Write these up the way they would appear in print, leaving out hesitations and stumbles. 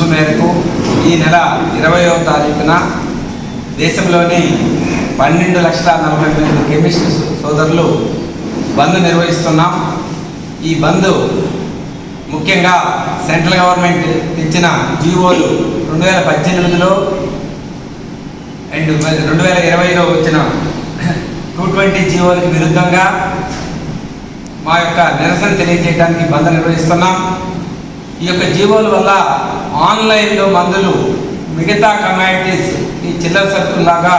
పిలుపు మేరకు ఈ నెల 20వ తారీఖున దేశంలోని 12,40,000 కెమిస్ట్ సోదరులు బంద్ నిర్వహిస్తున్నాం. ఈ బంద్ ముఖ్యంగా సెంట్రల్ గవర్నమెంట్ ఇచ్చిన జీవోలు 2018లో అండ్ 2020లో వచ్చిన 220 జీవోలకు విరుద్ధంగా మా యొక్క నిరసన తెలియజేయడానికి బంద్ నిర్వహిస్తున్నాం. ఈ యొక్క జీవోల వల్ల ఆన్లైన్లో మందులు మిగతా కమ్యూనిటీస్ ఈ చిల్లర సరుకుల్లాగా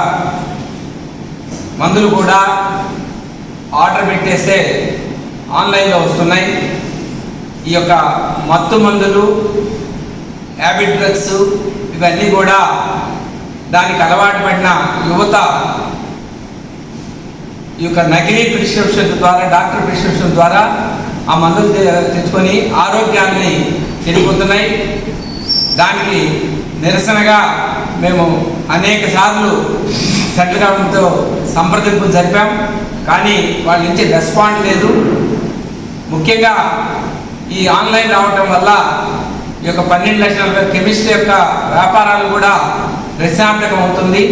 మందులు కూడా ఆర్డర్ పెట్టేస్తే ఆన్లైన్లో వస్తున్నాయి. ఈ యొక్క మత్తు మందులు, హ్యాబిట్ డ్రగ్స్ ఇవన్నీ కూడా దానికి అలవాటు పడిన యువత ఈ యొక్క నకిలీ ప్రిస్క్రిప్షన్ ద్వారా, డాక్టర్ ప్రిస్క్రిప్షన్ ద్వారా ఆ మందులు తెచ్చుకొని ఆరోగ్యాన్ని చెడిపోతున్నాయి. దానికి నిరసనగా మేము అనేక సార్లు సెంట్రల్ గవర్నమెంట్తో సంప్రదింపులు జరిపాం, కానీ వాళ్ళ నుంచి రెస్పాండ్ లేదు. ముఖ్యంగా ఈ ఆన్లైన్ రావటం వల్ల ఈ యొక్క 12 లక్షల కెమిస్ట్రీ యొక్క వ్యాపారాలు కూడా ప్రశాంతకం అవుతుంది.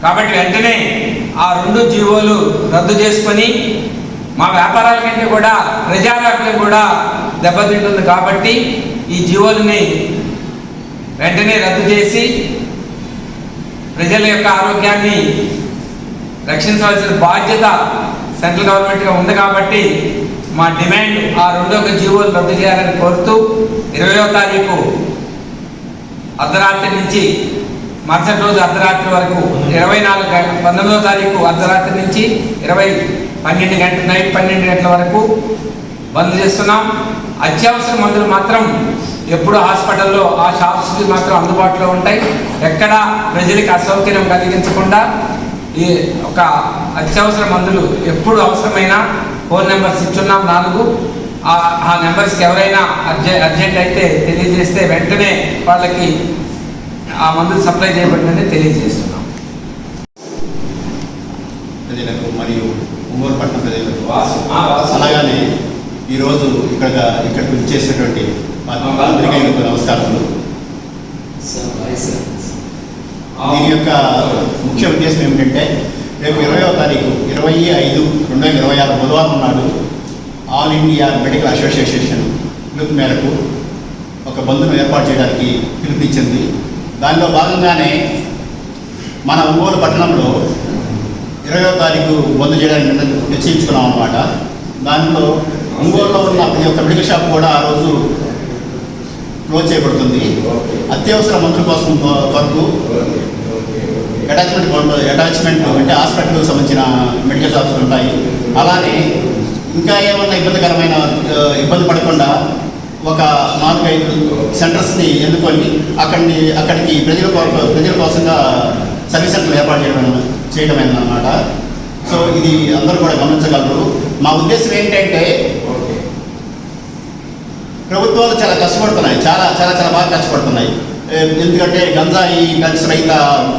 కాబట్టి వెంటనే ఆ 2 జీవోలు రద్దు చేసుకొని మా వ్యాపారాల కంటే కూడా ప్రజారోగ్యం కూడా దెబ్బతింటుంది. కాబట్టి ఈ జీవోలని వెంటనే రద్దు చేసి ప్రజల యొక్క ఆరోగ్యాన్ని రక్షించవలసిన బాధ్యత సెంట్రల్ గవర్నమెంట్గా ఉంది. కాబట్టి మా డిమాండ్ ఆ 2 జీవోలు రద్దు చేయాలని కోరుతూ 20వ తారీఖు అర్ధరాత్రి నుంచి మరుసటి రోజు అర్ధరాత్రి వరకు 19వ తారీఖు అర్ధరాత్రి నుంచి 12 గంటల నైట్ 12 గంటల వరకు బంద్ చేస్తున్నాం. అత్యవసర మందులు మాత్రం ఎప్పుడు హాస్పిటల్లో ఆ షాప్స్కి మాత్రం అందుబాటులో ఉంటాయి. ఎక్కడ ప్రజలకు అసౌకర్యం కలిగించకుండా ఈ ఒక అత్యవసర మందులు ఎప్పుడు అవసరమైన ఫోన్ నెంబర్స్ ఇచ్చున్నాం 4. ఆ నెంబర్స్కి ఎవరైనా అర్జెంట్ అయితే తెలియజేస్తే వెంటనే వాళ్ళకి ఆ మందులు సప్లై చేయబడిందని తెలియజేస్తున్నాం. ప్రజలకు మరియు ఒంగోలు పట్టణ ప్రజలకు అలాగనే ఈరోజు ఇక్కడికి వచ్చేసినటువంటి అందరికీ నమస్కారాలు. దీని యొక్క ముఖ్య ఉద్దేశం ఏమిటంటే రేపు 20వ తారీఖు 25/5/2026 బుధవారం నాడు ఆల్ ఇండియా మెడికల్ అసోసియేషన్ పిలుపు మేరకు ఒక బంద్ను ఏర్పాటు చేయడానికి పిలుపునిచ్చింది. దానిలో భాగంగానే మన ఒంగోలు పట్టణంలో 20వ తారీఖు బంద్ చేయడానికి నిశ్చయించుకున్నాం అన్నమాట. దానిలో ఒంగోలులో ఉన్న ప్రతి ఒక్క మెడికల్ షాప్ కూడా ఆ రోజు క్లోజ్ చేయబడుతుంది. అత్యవసర మందుల కోసం కొరకు అటాచ్మెంట్ అంటే హాస్పిటల్కి సంబంధించిన మెడికల్ షాప్స్ ఉంటాయి. అలానే ఇంకా ఏమన్నా ఇబ్బంది పడకుండా ఒక 4-5 సెంటర్స్ని ఎన్నుకొని అక్కడికి ప్రజల కోసంగా సర్వీస్ సెంటర్లు ఏర్పాటు చేయడమేనమాట. సో ఇది అందరూ కూడా గమనించగలరు. మా ఉద్దేశం ఏంటంటే ప్రభుత్వాలు చాలా కష్టపడుతున్నాయి, చాలా చాలా చాలా బాగా కష్టపడుతున్నాయి. ఎందుకంటే గంజాయి, డ్రగ్స్ రహిత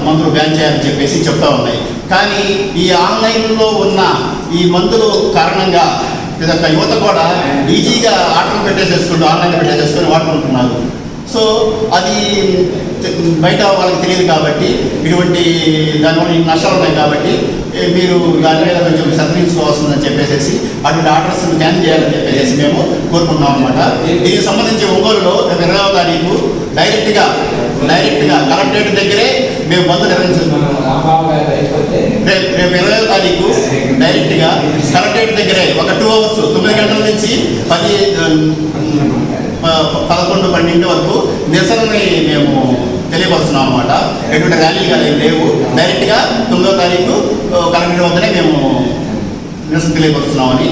మందులు బ్యాన్ చేయాలని చెప్పేసి చెప్తా ఉన్నాయి. కానీ ఈ ఆన్లైన్లో ఉన్న ఈ మందులు కారణంగా యువత కూడా ఈజీగా ఆర్డర్లు ఆన్లైన్ పెట్టేసేసుకొని వాడుకుంటున్నారు. సో అది బయట వాళ్ళకి తెలియదు కాబట్టి ఇటువంటి దానివల్ల నష్టాలు ఉన్నాయి. కాబట్టి మీరు దాని మీద కొంచెం సరిదించుకోవాల్సిందని చెప్పేసి అటువంటి ఆర్డర్స్ క్యాన్సిల్ చేయాలని చెప్పేసి మేము కోరుకుంటున్నాం అనమాట. దీనికి సంబంధించి ఒంగోలులో 20వ తారీఖు డైరెక్ట్గా కలెక్టరేట్ దగ్గరే మేము బంద్ నిర్వహించుకుంటున్నాం. రేపు 20వ తారీఖు డైరెక్ట్గా కలెక్టరేట్ దగ్గరే ఒక 2 hours 9 గంటల నుంచి 11-12 వరకు నిరసనని మేము తెలియపరుస్తున్నాం అన్నమాట. ఎటువంటి ర్యాలీలు కానీ లేవు. డైరెక్ట్గా 9వ తారీఖు కలెక్టరేట్ వద్దనే మేము నిరసన తెలియపరుస్తున్నాను.